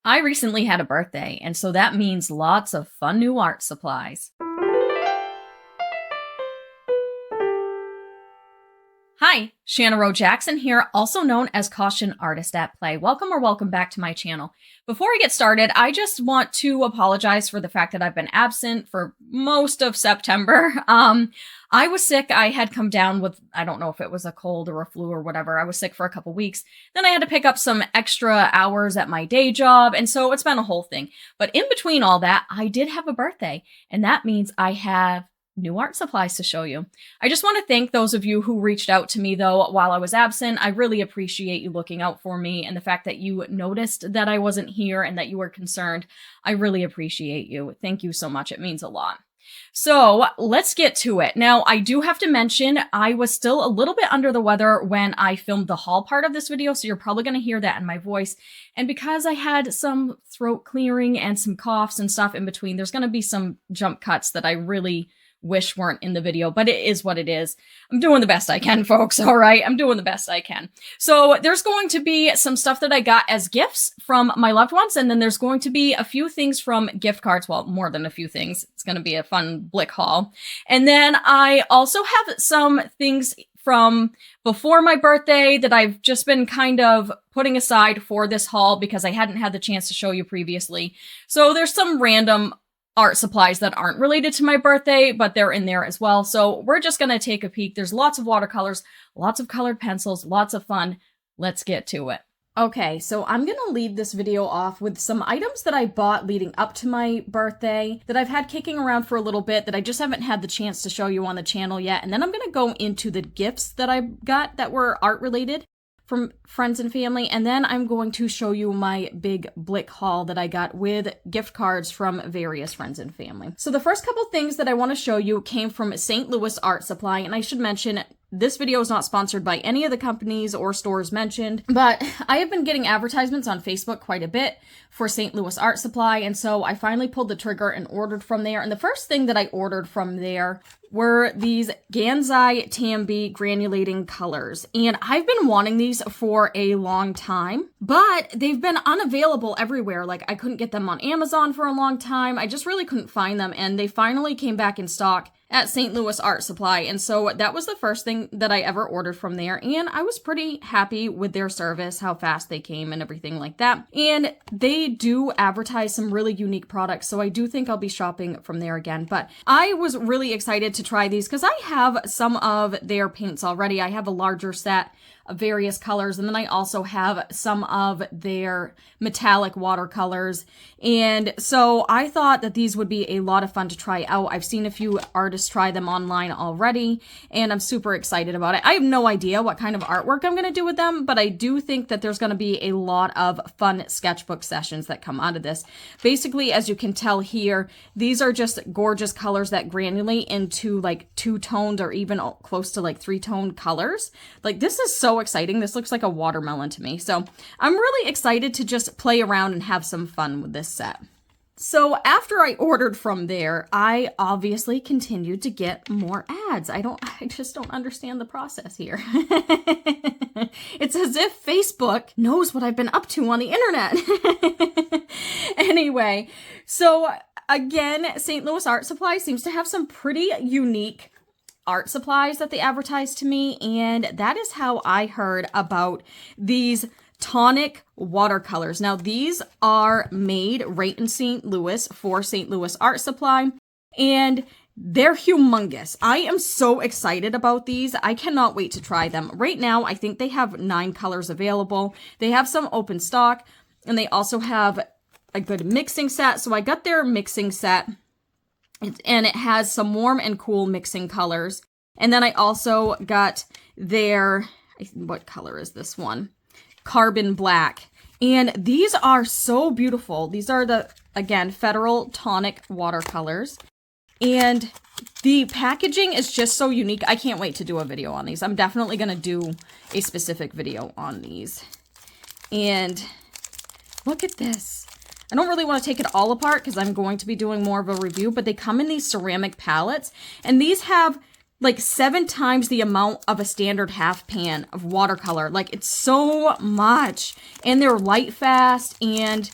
I recently had a birthday, and so that means lots of fun new art supplies. Hi, Shanna Rowe Jackson here, also known as Caution Artist at Play. Welcome back to my channel. Before I get started, I just want to apologize for the fact that I've been absent for most of September. I was sick. I had come down with, I don't know if it was a cold or a flu or whatever. I was sick for a couple weeks. Then I had to pick up some extra hours at my day job, and so it's been a whole thing. But in between all that, I did have a birthday, and that means I have new art supplies to show you. I just want to thank those of you who reached out to me though while I was absent. I really appreciate you looking out for me and the fact that you noticed that I wasn't here and that you were concerned. I really appreciate you. Thank you so much. It means a lot. So let's get to it. Now, I do have to mention I was still a little bit under the weather when I filmed the haul part of this video, so you're probably going to hear that in my voice. And because I had some throat clearing and some coughs and stuff in between, there's going to be some jump cuts that I really wish weren't in the video, but it is what it is. I'm doing the best I can, folks, all right? I'm doing the best I can. So there's going to be some stuff that I got as gifts from my loved ones, and then there's going to be a few things from gift cards. Well, more than a few things. It's going to be a fun Blick haul. And then I also have some things from before my birthday that I've just been kind of putting aside for this haul because I hadn't had the chance to show you previously. So there's some random art supplies that aren't related to my birthday, but they're in there as well. So we're just going to take a peek. There's lots of watercolors, lots of colored pencils, lots of fun. Let's get to it. Okay, so I'm going to lead this video off with some items that I bought leading up to my birthday that I've had kicking around for a little bit that I just haven't had the chance to show you on the channel yet. And then I'm going to go into the gifts that I got that were art related from friends and family, and then I'm going to show you my big Blick haul that I got with gift cards from various friends and family. So the first couple things that I want to show you came from St. Louis Art Supply, and I should mention this video is not sponsored by any of the companies or stores mentioned, but I have been getting advertisements on Facebook quite a bit for St. Louis Art Supply, and so I finally pulled the trigger and ordered from there. And the first thing that I ordered from there were these Gansai Tambi granulating colors. And I've been wanting these for a long time, but they've been unavailable everywhere. Like, I couldn't get them on Amazon for a long time. I just really couldn't find them, and they finally came back in stock at St. Louis Art Supply. And so that was the first thing that I ever ordered from there. And I was pretty happy with their service, how fast they came and everything like that. And they do advertise some really unique products. So I do think I'll be shopping from there again. But I was really excited to try these because I have some of their paints already. I have a larger set of various colors, and then I also have some of their metallic watercolors. And so I thought that these would be a lot of fun to try out. I've seen a few artists try them online already, and I'm super excited about it. I have no idea what kind of artwork I'm going to do with them, but I do think that there's going to be a lot of fun sketchbook sessions that come out of this. Basically, as you can tell here, these are just gorgeous colors that granulate into like two-toned or even close to like three-toned colors. Like, this is so exciting. This looks like a watermelon to me. So I'm really excited to just play around and have some fun with this set. So after I ordered from there, I obviously continued to get more ads. I just don't understand the process here. It's as if Facebook knows what I've been up to on the internet. Anyway, so again, St. Louis Art Supply seems to have some pretty unique art supplies that they advertise to me, and that is how I heard about these tonic watercolors. Now, these are made right in St. Louis for St. Louis Art Supply, and they're humongous. I am so excited about these. I cannot wait to try them. Right now, I think they have 9 colors available. They have some open stock, and they also have a good mixing set. So I got their mixing set, and it has some warm and cool mixing colors. And then I also got their, what color is this one? Carbon black. And these are so beautiful. These are the, again, Federal Tonic watercolors. And the packaging is just so unique. I can't wait to do a video on these. I'm definitely going to do a specific video on these. And look at this. I don't really want to take it all apart because I'm going to be doing more of a review, but they come in these ceramic palettes, and these have like 7 times the amount of a standard half pan of watercolor. Like, it's so much, and they're light fast, and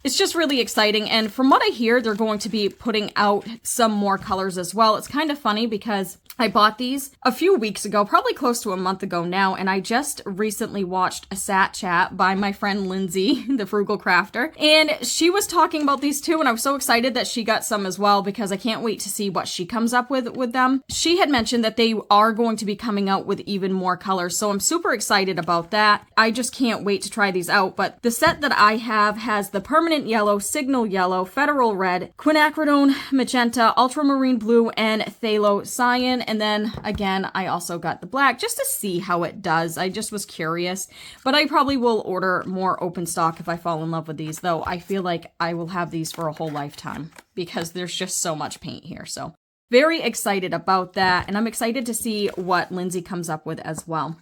it's just really exciting. And from what I hear, they're going to be putting out some more colors as well. It's kind of funny because I bought these a few weeks ago, probably close to a month ago now, and I just recently watched a Sat Chat by my friend Lindsay, the Frugal Crafter, and she was talking about these too, and I was so excited that she got some as well because I can't wait to see what she comes up with them. She had mentioned that they are going to be coming out with even more colors, so I'm super excited about that. I just can't wait to try these out, but the set that I have has the Permanent Yellow, Signal Yellow, Federal Red, Quinacridone Magenta, Ultramarine Blue, and Phthalo Cyan. And then again, I also got the black just to see how it does. I just was curious, but I probably will order more open stock if I fall in love with these, though I feel like I will have these for a whole lifetime because there's just so much paint here. So very excited about that. And I'm excited to see what Lindsay comes up with as well.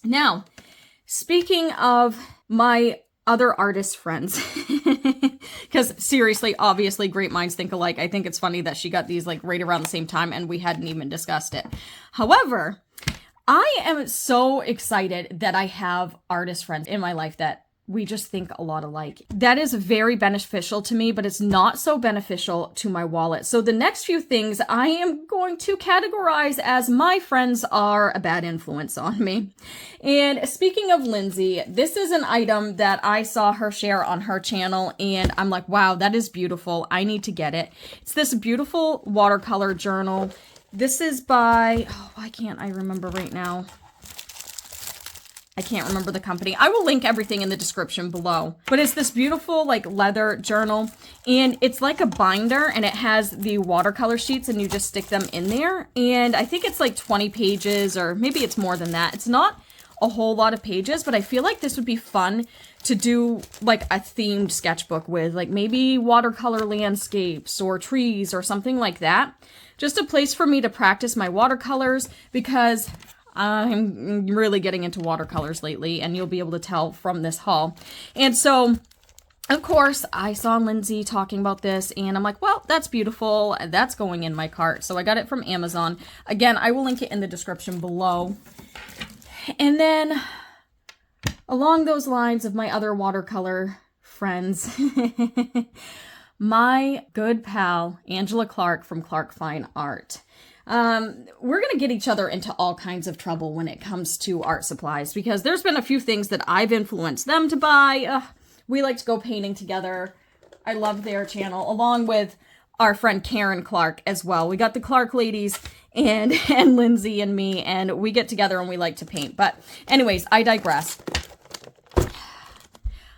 Now, speaking of my other artist friends, because seriously, obviously, great minds think alike. I think it's funny that she got these like right around the same time and we hadn't even discussed it. However, I am so excited that I have artist friends in my life that we just think a lot alike. That is very beneficial to me, but it's not so beneficial to my wallet. So the next few things I am going to categorize as my friends are a bad influence on me. And speaking of Lindsay, this is an item that I saw her share on her channel and I'm like, wow, that is beautiful. I need to get it. It's this beautiful watercolor journal. This is by, oh, why can't I remember right now? I can't remember the company. I will link everything in the description below. But it's this beautiful like leather journal and it's like a binder and it has the watercolor sheets and you just stick them in there. And I think it's like 20 pages or maybe it's more than that. It's not a whole lot of pages, but I feel like this would be fun to do like a themed sketchbook with, like maybe watercolor landscapes or trees or something like that. Just a place for me to practice my watercolors because I'm really getting into watercolors lately, and you'll be able to tell from this haul. And so, of course, I saw Lindsay talking about this, and I'm like, well, that's beautiful. That's going in my cart. So I got it from Amazon. Again, I will link it in the description below. And then, along those lines of my other watercolor friends, my good pal, Angela Clark from Clark Fine Art. We're going to get each other into all kinds of trouble when it comes to art supplies because there's been a few things that I've influenced them to buy. We like to go painting together. I love their channel along with our friend Karen Clark as well. We got the Clark ladies and Lindsay and me, and we get together and we like to paint. But anyways, I digress.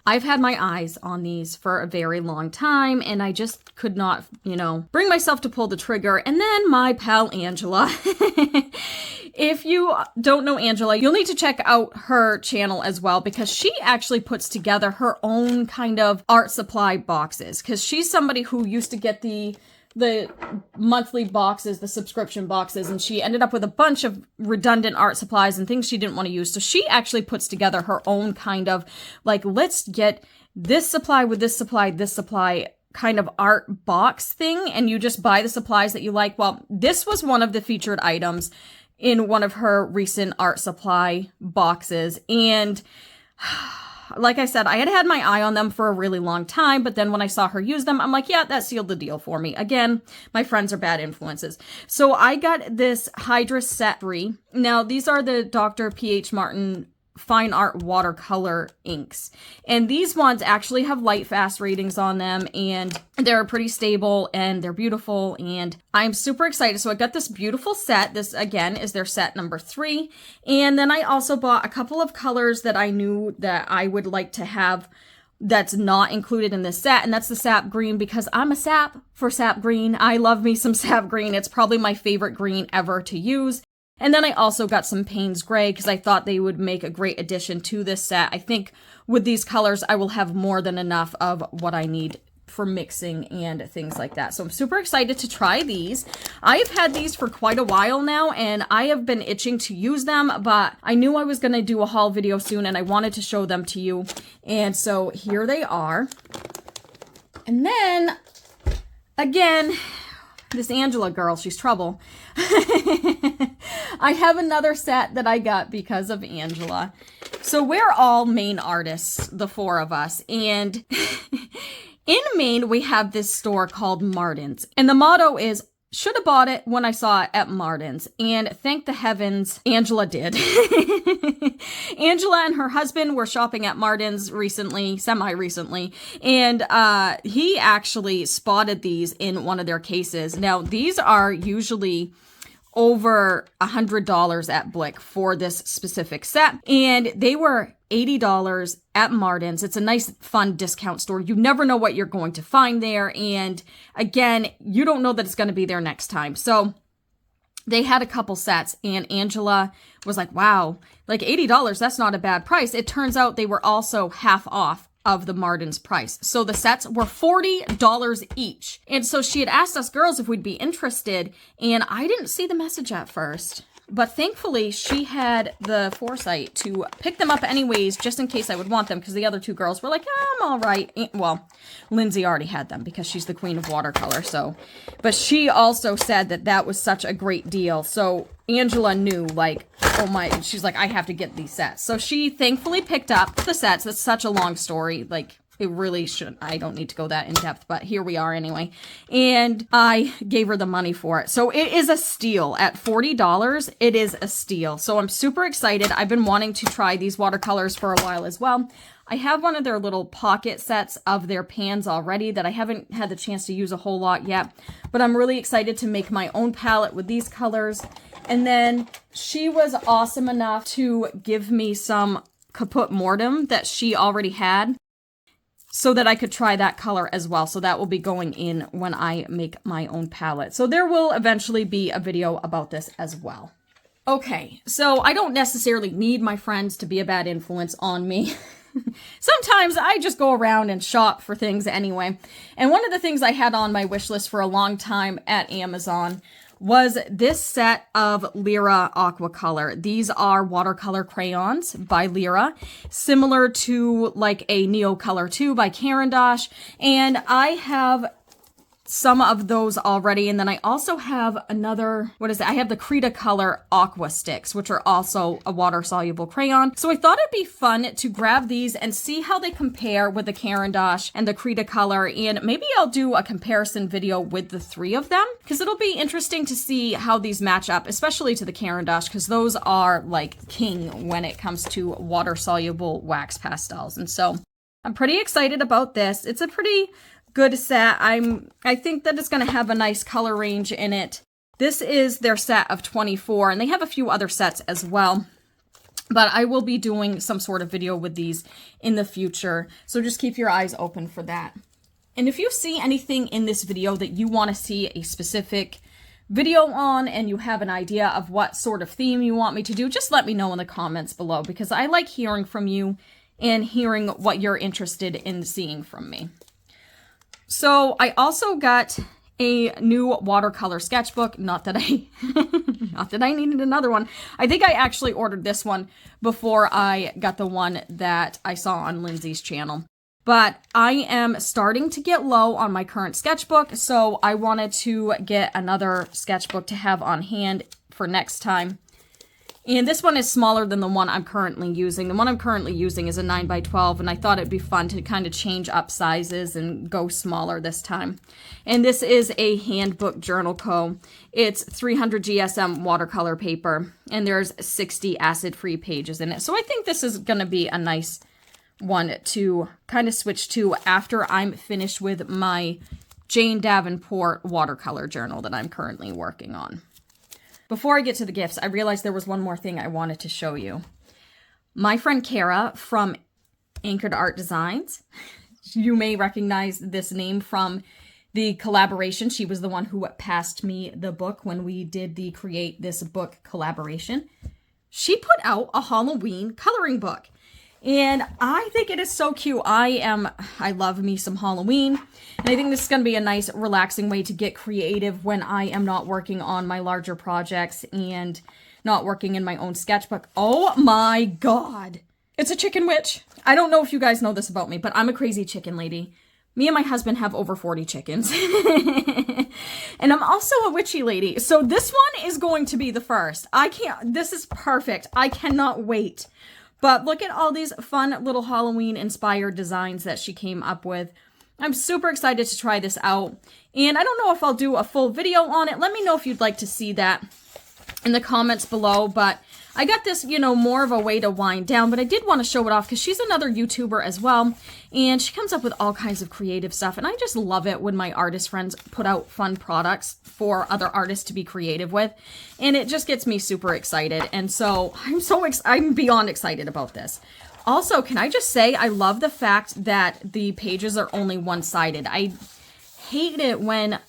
I've had my eyes on these for a very long time, and I just could not, bring myself to pull the trigger. And then my pal Angela. If you don't know Angela, you'll need to check out her channel as well because she actually puts together her own kind of art supply boxes because she's somebody who used to get the monthly boxes, the subscription boxes, and she ended up with a bunch of redundant art supplies and things she didn't want to use. So she actually puts together her own kind of like, let's get this supply with this supply kind of art box thing. And you just buy the supplies that you like. Well, this was one of the featured items in one of her recent art supply boxes. And like I said, I had my eye on them for a really long time, but then when I saw her use them, I'm like, yeah, that sealed the deal for me. Again, my friends are bad influences. So I got this Hydra Set 3. Now, these are the Dr. P.H. Martin Fine Art watercolor inks. And these ones actually have light fast ratings on them, and they're pretty stable and they're beautiful, and I'm super excited. So I got this beautiful set. This again is their set number 3. And then I also bought a couple of colors that I knew that I would like to have that's not included in this set, and that's the sap green because I'm a sap for sap green. I love me some sap green. It's probably my favorite green ever to use. And then I also got some Payne's Gray because I thought they would make a great addition to this set. I think with these colors, I will have more than enough of what I need for mixing and things like that. So I'm super excited to try these. I have had these for quite a while now, and I have been itching to use them, but I knew I was going to do a haul video soon, and I wanted to show them to you. And so here they are. And then, again, this Angela girl, she's trouble. I have another set that I got because of Angela. So we're all main artists, the 4 of us. And In Maine, we have this store called Martin's, and the motto is, should have bought it when I saw it at Martin's. And thank the heavens, Angela did. Angela and her husband were shopping at Martin's recently, semi-recently, and he actually spotted these in one of their cases. Now, these are usually over $100 at Blick for this specific set, and they were $80 at Martin's. It's a nice, fun discount store. You never know what you're going to find there, and again, you don't know that it's going to be there next time. So they had a couple sets, and Angela was like, wow, like $80, that's not a bad price. It turns out they were also half off of the Martin's price. So the sets were $40 each. And so she had asked us girls if we'd be interested, and I didn't see the message at first. But thankfully, she had the foresight to pick them up anyways, just in case I would want them, because the other two girls were like, I'm all right. Well, Lindsay already had them because she's the queen of watercolor, so. But she also said that that was such a great deal. So Angela knew, like, oh my, she's like, I have to get these sets. So she thankfully picked up the sets. That's such a long story. Like, it really shouldn't. I don't need to go that in depth, but here we are anyway. And I gave her the money for it. So it is a steal. At $40, it is a steal. So I'm super excited. I've been wanting to try these watercolors for a while as well. I have one of their little pocket sets of their pans already that I haven't had the chance to use a whole lot yet. But I'm really excited to make my own palette with these colors. And then she was awesome enough to give me some Caput Mortem that she already had, so that I could try that color as well. So that will be going in when I make my own palette. So there will eventually be a video about this as well. Okay, so I don't necessarily need my friends to be a bad influence on me. Sometimes I just go around and shop for things anyway. And one of the things I had on my wish list for a long time at Amazon was this set of Lyra Aquacolor. These are watercolor crayons by Lyra, similar to like a Neo Color 2 by Caran d'Ache. And I have some of those already. And then I also have another, what is it? I have the Cretacolor Aqua Sticks, which are also a water-soluble crayon. So I thought it'd be fun to grab these and see how they compare with the Caran d'Ache and the Cretacolor. And maybe I'll do a comparison video with the three of them, because it'll be interesting to see how these match up, especially to the Caran d'Ache, because those are like king when it comes to water-soluble wax pastels. And so I'm pretty excited about this. It's a pretty good set. I think that it's going to have a nice color range in it. This is their set of 24, and they have a few other sets as well. But I will be doing some sort of video with these in the future, so just keep your eyes open for that. And if you see anything in this video that you want to see a specific video on, and you have an idea of what sort of theme you want me to do, just let me know in the comments below, because I like hearing from you and hearing what you're interested in seeing from me. So I also got a new watercolor sketchbook. Not that I needed another one. I think I actually ordered this one before I got the one that I saw on Lindsay's channel. But I am starting to get low on my current sketchbook, so I wanted to get another sketchbook to have on hand for next time. And this one is smaller than the one I'm currently using. The one I'm currently using is a 9x12, and I thought it'd be fun to kind of change up sizes and go smaller this time. And this is a Handbook Journal Co. It's 300 GSM watercolor paper, and there's 60 acid-free pages in it. So I think this is going to be a nice one to kind of switch to after I'm finished with my Jane Davenport watercolor journal that I'm currently working on. Before I get to the gifts, I realized there was one more thing I wanted to show you. My friend Kara from Anchored Art Designs, you may recognize this name from the collaboration. She was the one who passed me the book when we did the Create This Book collaboration. She put out a Halloween coloring book. And I think it is so cute. I love me some Halloween. And I think this is going to be a nice, relaxing way to get creative when I am not working on my larger projects and not working in my own sketchbook. Oh my God. It's a chicken witch. I don't know if you guys know this about me, but I'm a crazy chicken lady. Me and my husband have over 40 chickens. And I'm also a witchy lady. So this one is going to be the first. This is perfect. I cannot wait. But look at all these fun little Halloween inspired designs that she came up with. I'm super excited to try this out. And I don't know if I'll do a full video on it. Let me know if you'd like to see that in the comments below. But I got this, you know, more of a way to wind down, but I did want to show it off because she's another YouTuber as well, and she comes up with all kinds of creative stuff, and I just love it when my artist friends put out fun products for other artists to be creative with, and it just gets me super excited, and so I'm beyond excited about this. Also, can I just say, I love the fact that the pages are only one-sided. I hate it when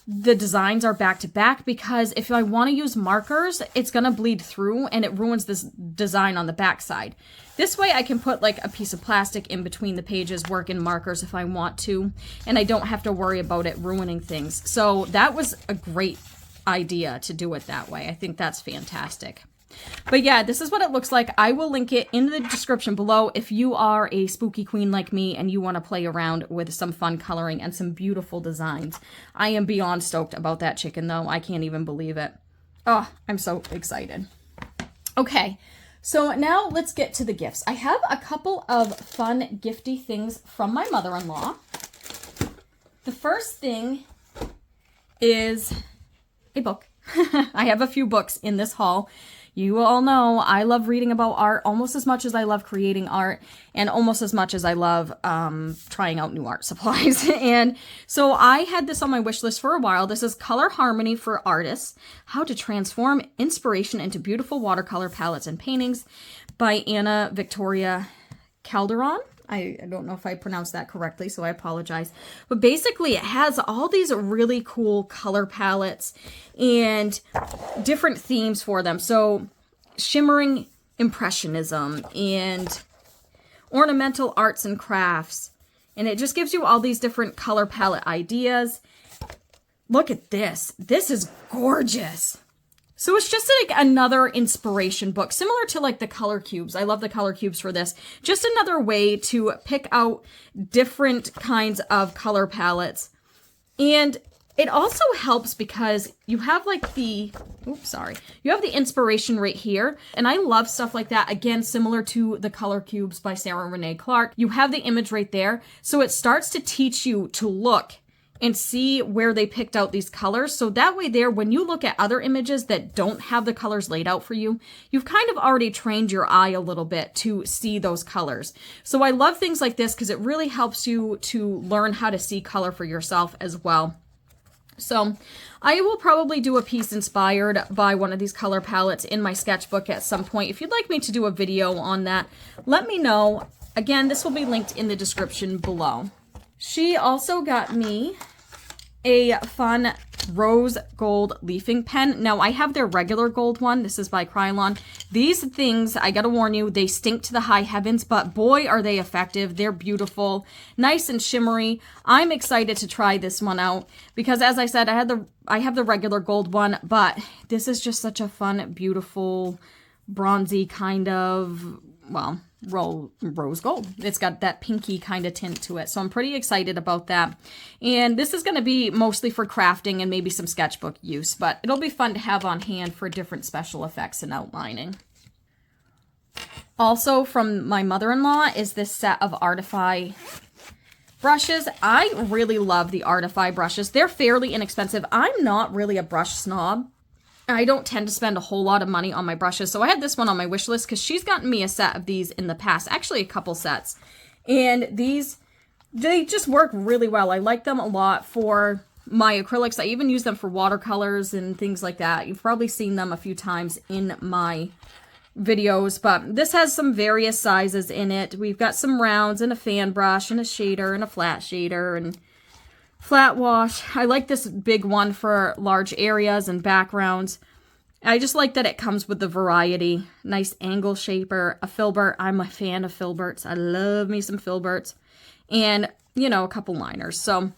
the designs are back to back, because if I want to use markers, it's going to bleed through and it ruins this design on the back side. This way I can put like a piece of plastic in between the pages, work in markers if I want to, and I don't have to worry about it ruining things. So that was a great idea to do it that way. I think that's fantastic. But yeah, this is what it looks like. I will link it in the description below if you are a spooky queen like me and you want to play around with some fun coloring and some beautiful designs. I am beyond stoked about that chicken though. I can't even believe it. Oh, I'm so excited. Okay, so now let's get to the gifts. I have a couple of fun gifty things from my mother-in-law. The first thing is a book. I have a few books in this haul. You all know I love reading about art almost as much as I love creating art, and almost as much as I love trying out new art supplies. And so I had this on my wish list for a while. This is Color Harmony for Artists, How to Transform Inspiration into Beautiful Watercolor Palettes and Paintings by Anna Victoria Calderon. I don't know if I pronounced that correctly, so I apologize. But basically, it has all these really cool color palettes and different themes for them. So, shimmering impressionism and ornamental arts and crafts. And it just gives you all these different color palette ideas. Look at this. This is gorgeous. So it's just like another inspiration book, similar to like the color cubes. I love the color cubes for this. Just another way to pick out different kinds of color palettes. And it also helps because you have like the, you have the inspiration right here. And I love stuff like that. Again, similar to the color cubes by Sarah Renee Clark. You have the image right there. So it starts to teach you to look and see where they picked out these colors. So that way there, when you look at other images that don't have the colors laid out for you, you've kind of already trained your eye a little bit to see those colors. So I love things like this because it really helps you to learn how to see color for yourself as well. So I will probably do a piece inspired by one of these color palettes in my sketchbook at some point. If you'd like me to do a video on that, let me know. Again, this will be linked in the description below. She also got me a fun rose gold leafing pen. Now, I have their regular gold one. This is by Krylon. These things, I gotta warn you, they stink to the high heavens, but boy, are they effective. They're beautiful, nice and shimmery. I'm excited to try this one out because, as I said, I have the regular gold one, but this is just such a fun, beautiful, bronzy kind of, well, rose gold. It's got that pinky kind of tint to it. So I'm pretty excited about that. And this is going to be mostly for crafting and maybe some sketchbook use, but it'll be fun to have on hand for different special effects and outlining. Also from my mother-in-law is this set of Artify brushes. I really love the Artify brushes. They're fairly inexpensive. I'm not really a brush snob. I don't tend to spend a whole lot of money on my brushes, so I had this one on my wish list because she's gotten me a set of these in the past, actually a couple sets. And these, they just work really well. I like them a lot for my acrylics. I even use them for watercolors and things like that. You've probably seen them a few times in my videos, but this has some various sizes in it. We've got some rounds and a fan brush and a shader and a flat shader and flat wash. I like this big one for large areas and backgrounds. I just like that it comes with the variety. Nice angle shaper, a filbert. I'm a fan of filberts. I love me some filberts. And, you know, a couple liners. So,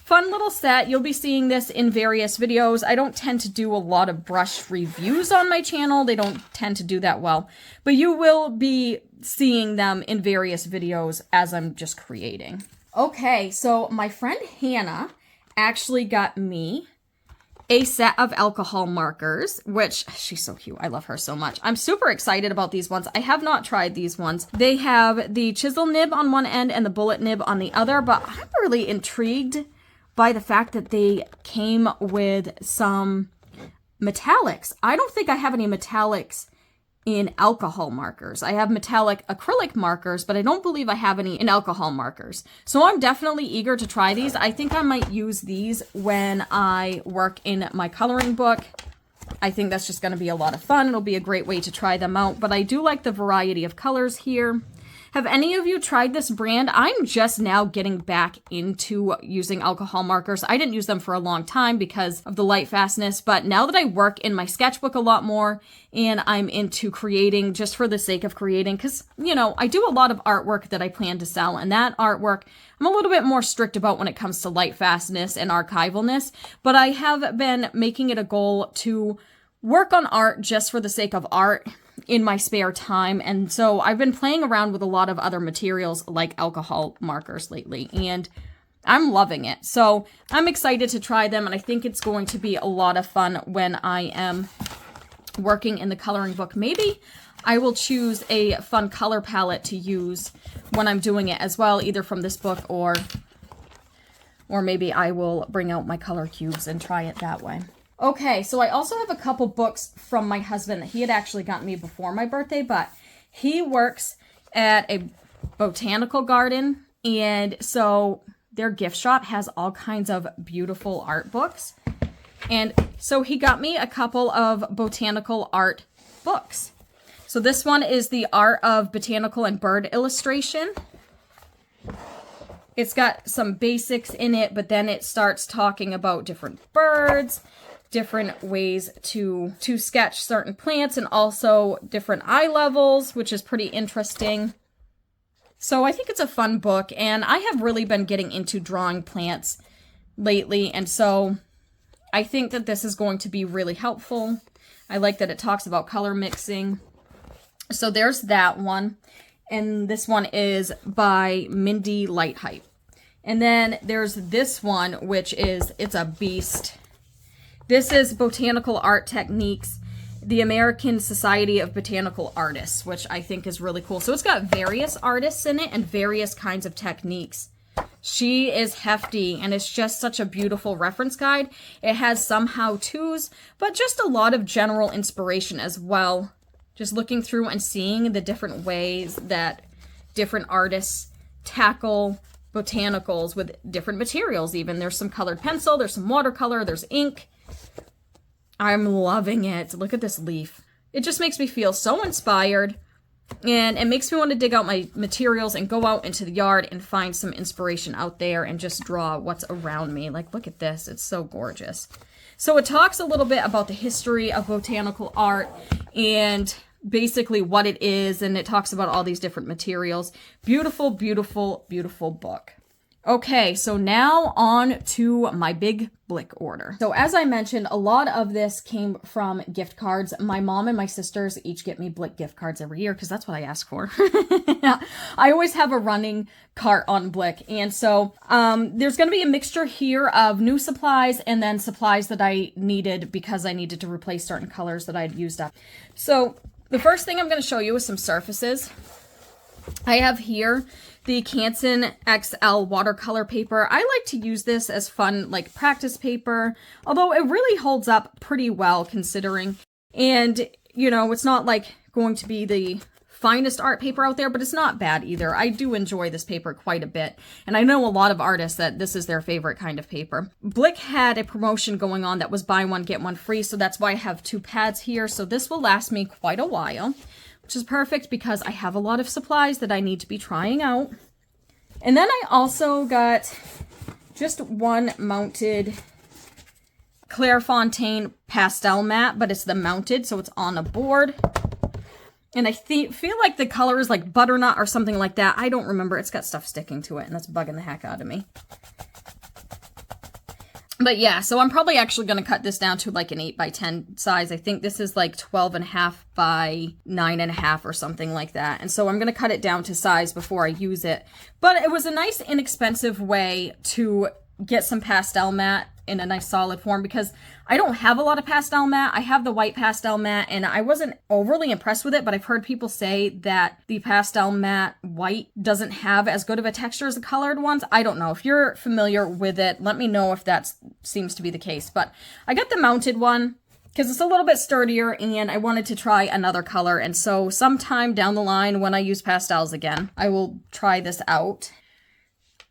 fun little set. You'll be seeing this in various videos. I don't tend to do a lot of brush reviews on my channel. They don't tend to do that well. But you will be seeing them in various videos as I'm just creating. Okay, so my friend Hannah actually got me a set of alcohol markers, which she's so cute. I love her so much. I'm super excited about these ones. I have not tried these ones. They have the chisel nib on one end and the bullet nib on the other, but I'm really intrigued by the fact that they came with some metallics. I don't think I have any metallics in alcohol markers. I have metallic acrylic markers, but I don't believe I have any in alcohol markers. So I'm definitely eager to try these. I think I might use these when I work in my coloring book. I think that's just going to be a lot of fun. It'll be a great way to try them out, but I do like the variety of colors here. Have any of you tried this brand? I'm just now getting back into using alcohol markers. I didn't use them for a long time because of the light fastness, but now that I work in my sketchbook a lot more and I'm into creating just for the sake of creating, because, you know, I do a lot of artwork that I plan to sell, and that artwork I'm a little bit more strict about when it comes to light fastness and archivalness, but I have been making it a goal to work on art just for the sake of art in my spare time. And so I've been playing around with a lot of other materials like alcohol markers lately, and I'm loving it. So I'm excited to try them, and I think it's going to be a lot of fun when I am working in the coloring book. Maybe I will choose a fun color palette to use when I'm doing it as well, either from this book or maybe I will bring out my color cubes and try it that way. Okay, so I also have a couple books from my husband that he had actually gotten me before my birthday, but he works at a botanical garden, and so their gift shop has all kinds of beautiful art books. And so he got me a couple of botanical art books. So this one is the Art of Botanical and Bird Illustration. It's got some basics in it, but then it starts talking about different birds, different ways to sketch certain plants, and also different eye levels, which is pretty interesting. So I think it's a fun book, and I have really been getting into drawing plants lately, and so I think that this is going to be really helpful. I like that it talks about color mixing. So there's that one, and this one is by Mindy Lighthite. And then there's this one, which is, it's a beast. This is Botanical Art Techniques, the American Society of Botanical Artists, which I think is really cool. So it's got various artists in it and various kinds of techniques. She is hefty, and it's just such a beautiful reference guide. It has some how-tos, but just a lot of general inspiration as well. Just looking through and seeing the different ways that different artists tackle botanicals with different materials even. There's some colored pencil, there's some watercolor, there's ink. I'm loving it. Look at this leaf. It just makes me feel so inspired, and it makes me want to dig out my materials and go out into the yard and find some inspiration out there and just draw what's around me. Like, look at this. It's so gorgeous. So it talks a little bit about the history of botanical art and basically what it is, and it talks about all these different materials. Beautiful, beautiful, beautiful book. Okay, so now on to my big Blick order. So as I mentioned, a lot of this came from gift cards. My mom and my sisters each get me Blick gift cards every year because that's what I ask for. I always have a running cart on Blick. And so there's going to be a mixture here of new supplies and then supplies that I needed because I needed to replace certain colors that I'd used up. So the first thing I'm going to show you is some surfaces. I have here the Canson XL watercolor paper. I like to use this as fun, like, practice paper, although it really holds up pretty well considering. And, you know, it's not like going to be the finest art paper out there, but it's not bad either. I do enjoy this paper quite a bit, and I know a lot of artists that this is their favorite kind of paper. Blick had a promotion going on that was buy one, get one free, so that's why I have 2 pads here. So this will last me quite a while, which is perfect because I have a lot of supplies that I need to be trying out. And then I also got just one mounted Clairefontaine pastel mat, but it's the mounted, so it's on a board. And I feel like the color is like butternut or something like that. I don't remember. It's got stuff sticking to it, and that's bugging the heck out of me. But yeah, so I'm probably actually going to cut this down to like an 8x10 size. I think this is like 12.5 by 9.5 or something like that. And so I'm going to cut it down to size before I use it. But it was a nice inexpensive way to get some pastel mat in a nice solid form, because I don't have a lot of pastel matte. I have the white pastel matte and I wasn't overly impressed with it, but I've heard people say that the pastel matte white doesn't have as good of a texture as the colored ones. I don't know. If you're familiar with it, let me know if that seems to be the case. But I got the mounted one because it's a little bit sturdier and I wanted to try another color. And so sometime down the line when I use pastels again, I will try this out.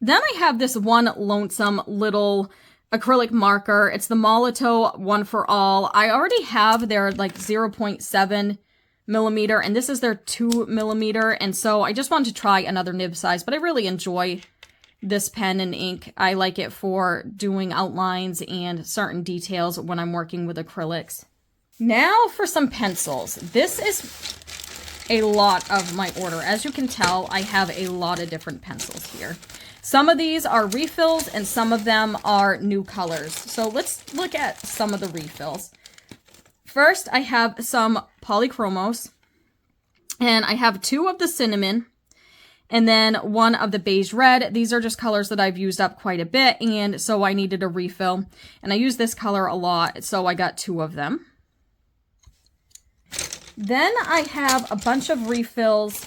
Then I have this one lonesome little acrylic marker. It's the Molotow One for All. I already have their like 0.7 millimeter and this is their 2 millimeter. And so I just wanted to try another nib size, but I really enjoy this pen and ink. I like it for doing outlines and certain details when I'm working with acrylics. Now for some pencils. This is a lot of my order. As you can tell, I have a lot of different pencils here. Some of these are refills and some of them are new colors. So let's look at some of the refills. First, I have some polychromos and I have 2 of the cinnamon and then 1 of the beige red. These are just colors that I've used up quite a bit, and so I needed a refill. And I use this color a lot, so I got 2 of them. Then I have a bunch of refills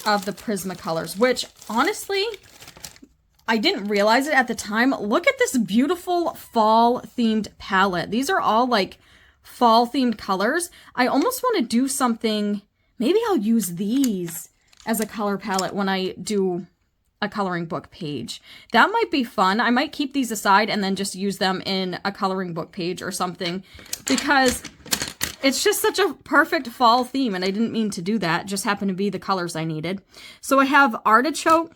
of the Prismacolors, which honestly, I didn't realize it at the time. Look at this beautiful fall themed palette. These are all like fall themed colors. I almost want to do something, maybe I'll use these as a color palette when I do a coloring book page. That might be fun. I might keep these aside and then just use them in a coloring book page or something, because it's just such a perfect fall theme and I didn't mean to do that. It just happened to be the colors I needed. So I have Artichoke,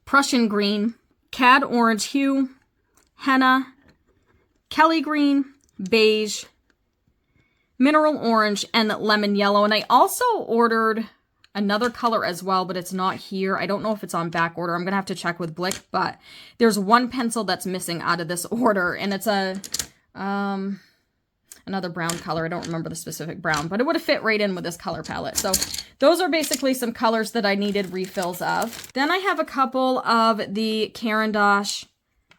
Prussian Green, Cad Orange Hue, Henna, Kelly Green, Beige, Mineral Orange, and Lemon Yellow. And I also ordered another color as well, but it's not here. I don't know if it's on back order. I'm going to have to check with Blick, but there's one pencil that's missing out of this order, and it's a another brown color. I don't remember the specific brown, but it would have fit right in with this color palette. So those are basically some colors that I needed refills of. Then I have a couple of the Caran d'Ache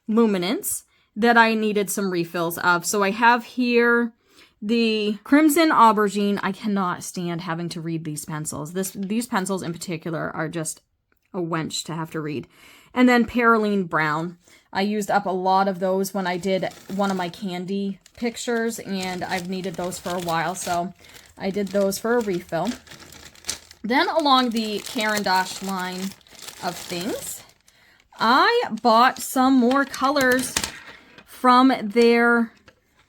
Luminance that I needed some refills of. So I have here the Crimson Aubergine. I cannot stand having to read these pencils. These pencils in particular are just a wench to have to read. And then Perylene Brown. I used up a lot of those when I did one of my candy pictures, and I've needed those for a while, so I did those for a refill. Then along the Caran d'Ache line of things, I bought some more colors from their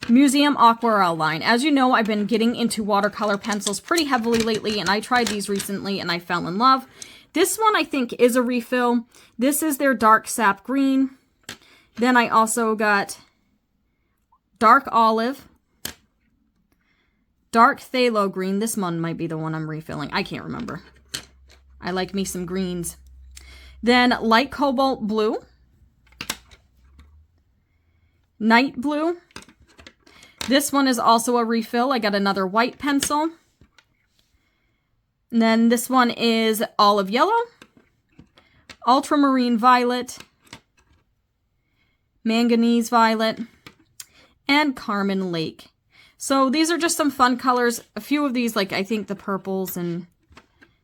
Museum Aquarelle line. As you know, I've been getting into watercolor pencils pretty heavily lately, and I tried these recently and I fell in love. This one I think is a refill. This is their Dark Sap Green. Then I also got Dark Olive, Dark Phthalo Green. This one might be the one I'm refilling. I can't remember. I like me some greens. Then Light Cobalt Blue, Night Blue. This one is also a refill. I got another white pencil. And then this one is Olive Yellow, Ultramarine Violet, Manganese Violet, and Carmen Lake. So these are just some fun colors. A few of these, like I think the purples and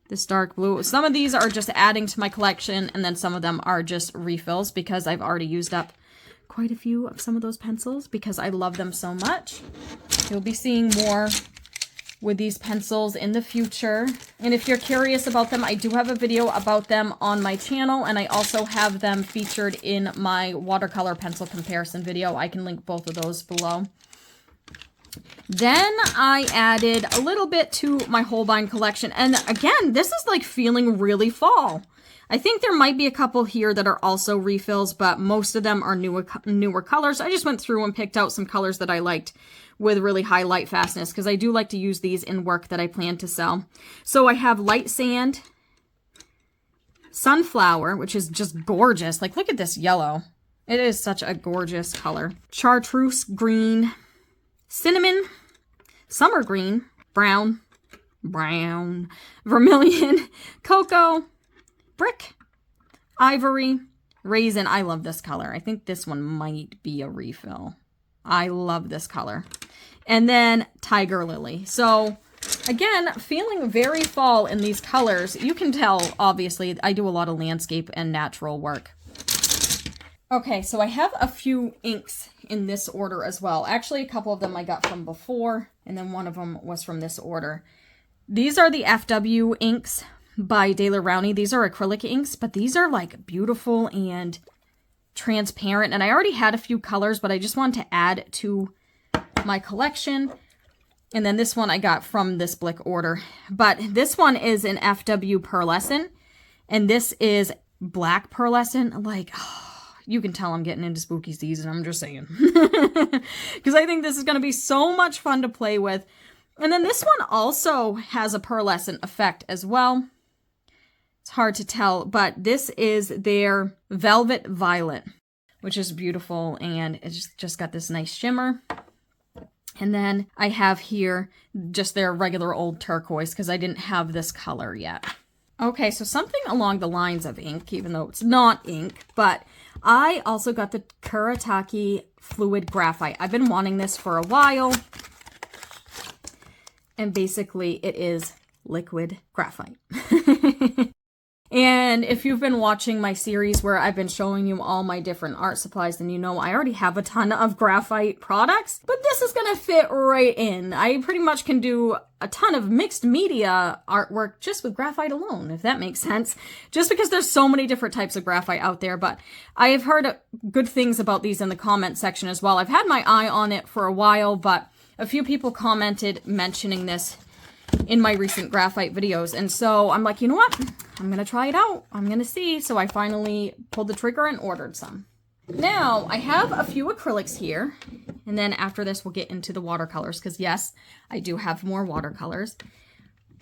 this dark blue. Some of these are just adding to my collection, and then some of them are just refills because I've already used up quite a few of some of those pencils because I love them so much. You'll be seeing more with these pencils in the future. And if you're curious about them, I do have a video about them on my channel, and I also have them featured in my watercolor pencil comparison video. I can link both of those below. Then I added a little bit to my Holbein collection. And again, this is like feeling really fall. I think there might be a couple here that are also refills, but most of them are newer colors. I just went through and picked out some colors that I liked with really high light fastness, because I do like to use these in work that I plan to sell. So I have Light Sand, Sunflower, which is just gorgeous. Like, look at this yellow. It is such a gorgeous color. Chartreuse Green, Cinnamon, Summer Green, Brown, Vermilion, Cocoa, Brick, Ivory, Raisin, I love this color. I think this one might be a refill. I love this color. And then Tiger Lily. So again, feeling very fall in these colors. You can tell, obviously, I do a lot of landscape and natural work. Okay, so I have a few inks in this order as well. Actually, a couple of them I got from before, and then one of them was from this order. These are the FW inks by Daler-Rowney. These are acrylic inks, but these are like beautiful and transparent. And I already had a few colors, but I just wanted to add to my collection. And then this one I got from this Blick order. But this one is an FW pearlescent, and this is black pearlescent. Like, oh, you can tell I'm getting into spooky season, I'm just saying. Because I think this is going to be so much fun to play with. And then this one also has a pearlescent effect as well. It's hard to tell, but this is their Velvet Violet, which is beautiful, and it's just got this nice shimmer. And then I have here just their regular old turquoise, because I didn't have this color yet. Okay, so something along the lines of ink, even though it's not ink, but I also got the Kuretake Fluid Graphite. I've been wanting this for a while, and basically it is liquid graphite. And if you've been watching my series where I've been showing you all my different art supplies, then you know I already have a ton of graphite products, but this is going to fit right in. I pretty much can do a ton of mixed media artwork just with graphite alone, if that makes sense. Just because there's so many different types of graphite out there, but I have heard good things about these in the comment section as well. I've had my eye on it for a while, but a few people commented mentioning this in my recent graphite videos, and so I'm like, you know what? I'm gonna try it out. I'm gonna see. So I finally pulled the trigger and ordered some. Now, I have a few acrylics here, and then after this we'll get into the watercolors, because yes, I do have more watercolors.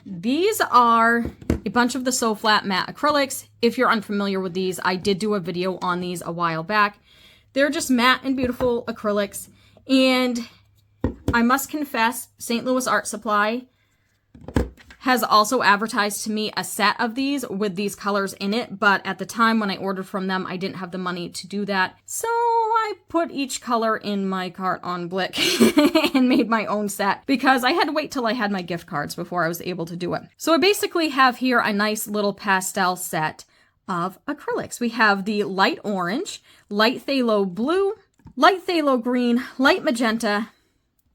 These are a bunch of the So Flat matte acrylics. If you're unfamiliar with these, I did do a video on these a while back. They're just matte and beautiful acrylics, and I must confess, St. Louis Art Supply has also advertised to me a set of these with these colors in it, but at the time when I ordered from them, I didn't have the money to do that. So I put each color in my cart on Blick and made my own set, because I had to wait till I had my gift cards before I was able to do it. So I basically have here a nice little pastel set of acrylics. We have the light orange, light phthalo blue, light phthalo green, light magenta,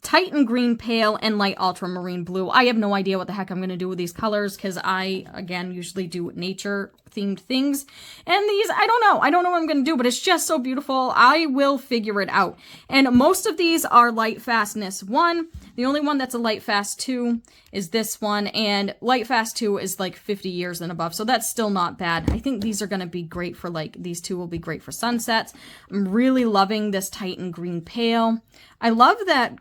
Titan green pale, and light ultramarine blue. I have no idea what the heck I'm going to do with these colors, because I, again, usually do nature themed things. And these, I don't know. I don't know what I'm going to do, but it's just so beautiful. I will figure it out. And most of these are light fastness 1. The only one that's a light fast 2 is this one. And light fast 2 is like 50 years and above. So that's still not bad. I think these are going to be great for these two will be great for sunsets. I'm really loving this Titan green pale. I love that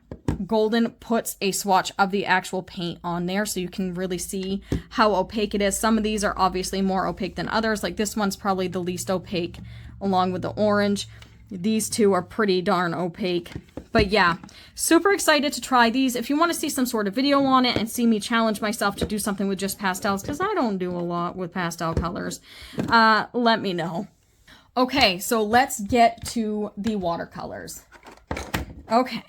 Golden puts a swatch of the actual paint on there, so you can really see how opaque it is. Some of these are obviously more opaque than others. Like this one's probably the least opaque, along with the orange. These two are pretty darn opaque. But yeah, super excited to try these. If you want to see some sort of video on it and see me challenge myself to do something with just pastels, because I don't do a lot with pastel colors, let me know. Okay, so let's get to the watercolors. Okay.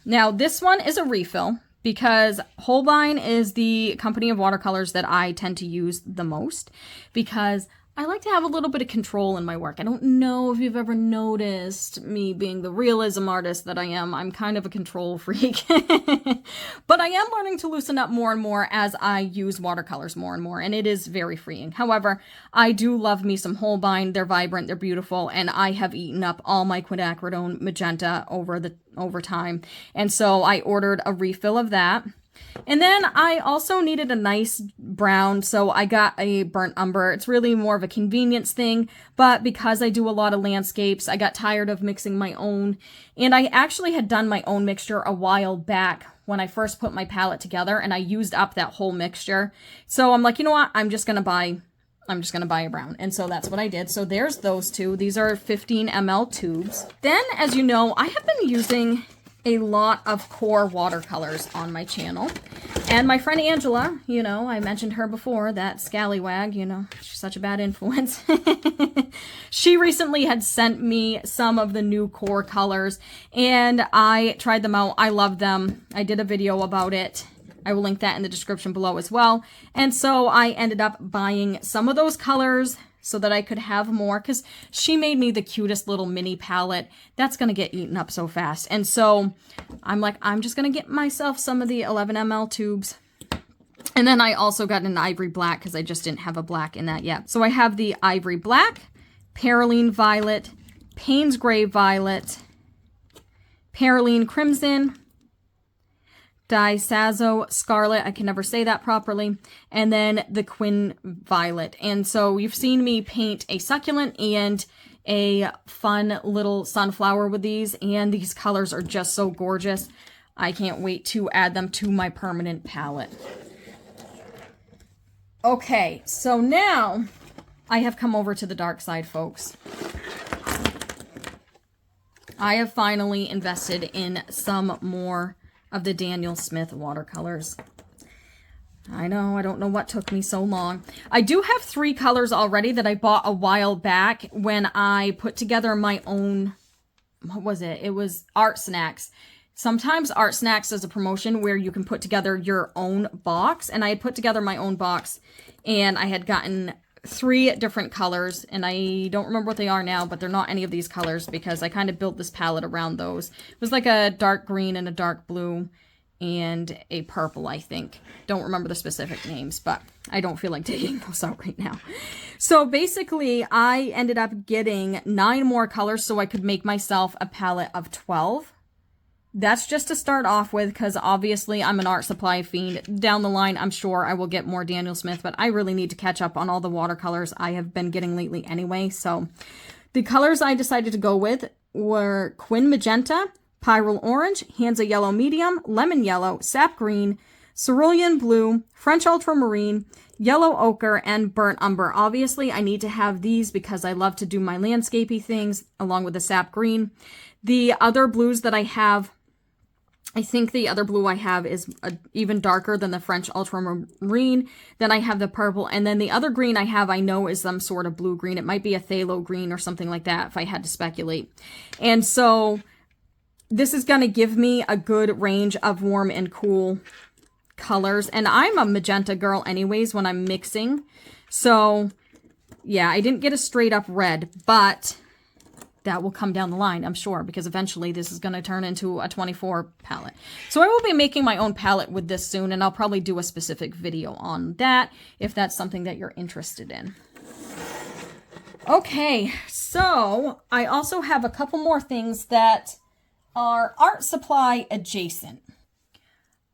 Now, this one is a refill, because Holbein is the company of watercolors that I tend to use the most, because I like to have a little bit of control in my work. I don't know if you've ever noticed me being the realism artist that I am. I'm kind of a control freak. But I am learning to loosen up more and more as I use watercolors more and more, and it is very freeing. However, I do love me some Holbein. They're vibrant, they're beautiful, and I have eaten up all my quinacridone magenta over time. And so I ordered a refill of that. And then I also needed a nice brown, so I got a burnt umber. It's really more of a convenience thing, but because I do a lot of landscapes, I got tired of mixing my own. And I actually had done my own mixture a while back when I first put my palette together, and I used up that whole mixture. So I'm like, you know what? I'm just going to buy a brown. And so that's what I did. So there's those two. These are 15 ml tubes. Then, as you know, I have been using a lot of core watercolors on my channel. And my friend Angela, you know, I mentioned her before, that scallywag, you know, she's such a bad influence. She recently had sent me some of the new core colors, and I tried them out. I love them. I did a video about it. I will link that in the description below as well. And so I ended up buying some of those colors so that I could have more, because she made me the cutest little mini palette. That's going to get eaten up so fast. And so I'm like, I'm just going to get myself some of the 11 ml tubes. And then I also got an ivory black because I just didn't have a black in that yet. So I have the ivory black, Perylene violet, Payne's gray violet, Perylene crimson, Disazo Scarlet, I can never say that properly, and then the Quin Violet. And so you've seen me paint a succulent and a fun little sunflower with these, and these colors are just so gorgeous. I can't wait to add them to my permanent palette. Okay, so now I have come over to the dark side, folks. I have finally invested in some more of the Daniel Smith watercolors. I know, I don't know what took me so long. I do have 3 colors already that I bought a while back when I put together my own, what was it? It was Art Snacks. Sometimes Art Snacks does a promotion where you can put together your own box, and I had put together my own box, and I had gotten 3 different colors, and I don't remember what they are now, but they're not any of these colors because I kind of built this palette around those. It was like a dark green and a dark blue and a purple, I think. Don't remember the specific names, but I don't feel like taking those out right now. So basically, I ended up getting 9 more colors so I could make myself a palette of 12. That's just to start off with, because obviously I'm an art supply fiend. Down the line, I'm sure I will get more Daniel Smith, but I really need to catch up on all the watercolors I have been getting lately anyway. So the colors I decided to go with were Quin Magenta, Pyrrole Orange, Hansa Yellow Medium, Lemon Yellow, Sap Green, Cerulean Blue, French Ultramarine, Yellow Ochre, and Burnt Umber. Obviously, I need to have these because I love to do my landscapey things along with the Sap Green. The other blues that I have, I think the other blue I have is even darker than the French Ultramarine. Then I have the purple. And then the other green I have, I know is some sort of blue green. It might be a phthalo green or something like that if I had to speculate. And so this is going to give me a good range of warm and cool colors. And I'm a magenta girl anyways when I'm mixing. So yeah, I didn't get a straight up red, but that will come down the line, I'm sure, because eventually this is going to turn into a 24 palette. So I will be making my own palette with this soon, and I'll probably do a specific video on that if that's something that you're interested in. Okay, so I also have a couple more things that are art supply adjacent.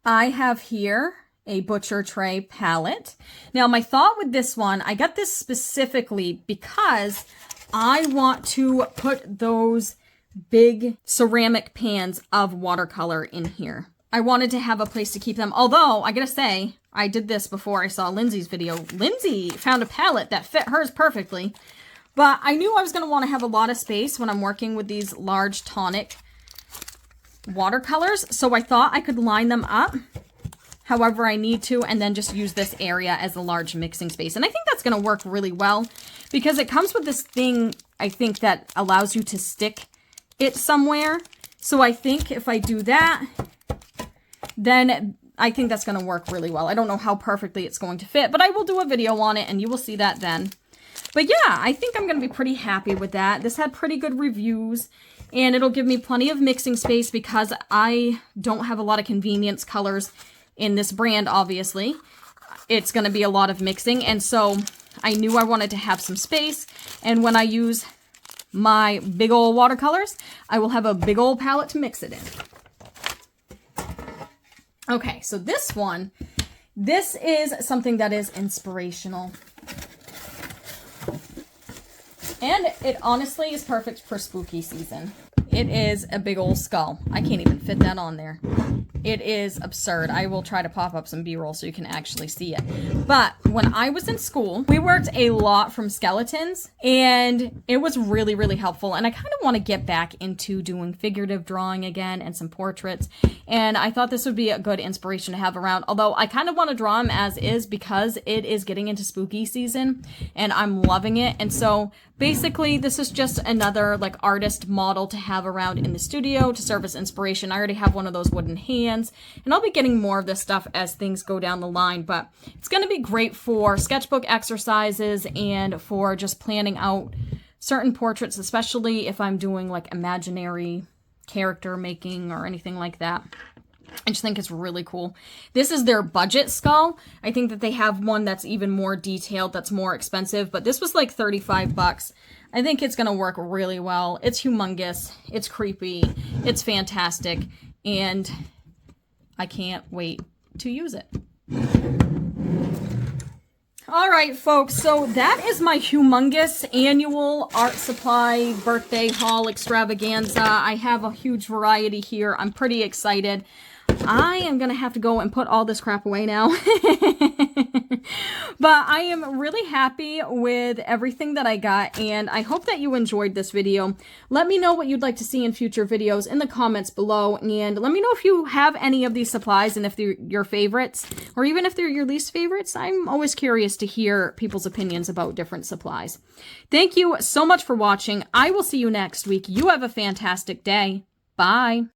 I have here a Butcher Tray palette. Now, my thought with this one, I got this specifically because I want to put those big ceramic pans of watercolor in here. I wanted to have a place to keep them. Although, I gotta say, I did this before I saw Lindsay's video. Lindsay found a palette that fit hers perfectly. But I knew I was going to want to have a lot of space when I'm working with these large tonic watercolors. So I thought I could line them up however I need to, and then just use this area as a large mixing space. And I think that's going to work really well because it comes with this thing, I think, that allows you to stick it somewhere. So I think if I do that, then I think that's going to work really well. I don't know how perfectly it's going to fit, but I will do a video on it and you will see that then. But yeah, I think I'm going to be pretty happy with that. This had pretty good reviews, and it'll give me plenty of mixing space because I don't have a lot of convenience colors in this brand, obviously. It's going to be a lot of mixing, and so I knew I wanted to have some space, and when I use my big old watercolors, I will have a big old palette to mix it in. Okay, so this one, this is something that is inspirational. And it honestly is perfect for spooky season. It is a big old skull. I can't even fit that on there. It is absurd. I will try to pop up some B-roll so you can actually see it. But when I was in school, we worked a lot from skeletons, and it was really, really helpful. And I kind of want to get back into doing figurative drawing again and some portraits. And I thought this would be a good inspiration to have around. Although I kind of want to draw them as is because it is getting into spooky season and I'm loving it. And so basically this is just another like artist model to have around in the studio to serve as inspiration. I already have one of those wooden hands, and I'll be getting more of this stuff as things go down the line, but it's going to be great for sketchbook exercises and for just planning out certain portraits, especially if I'm doing like imaginary character making or anything like that. I just think it's really cool. This is their budget skull. I think that they have one that's even more detailed, that's more expensive, but this was like 35 bucks. I think it's going to work really well. It's humongous. It's creepy. It's fantastic. And I can't wait to use it. All right, folks, so that is my humongous annual art supply birthday haul extravaganza. I have a huge variety here. I'm pretty excited. I am going to have to go and put all this crap away now. But I am really happy with everything that I got, and I hope that you enjoyed this video. Let me know what you'd like to see in future videos in the comments below, and let me know if you have any of these supplies and if they're your favorites, or even if they're your least favorites. I'm always curious to hear people's opinions about different supplies. Thank you so much for watching. I will see you next week. You have a fantastic day. Bye.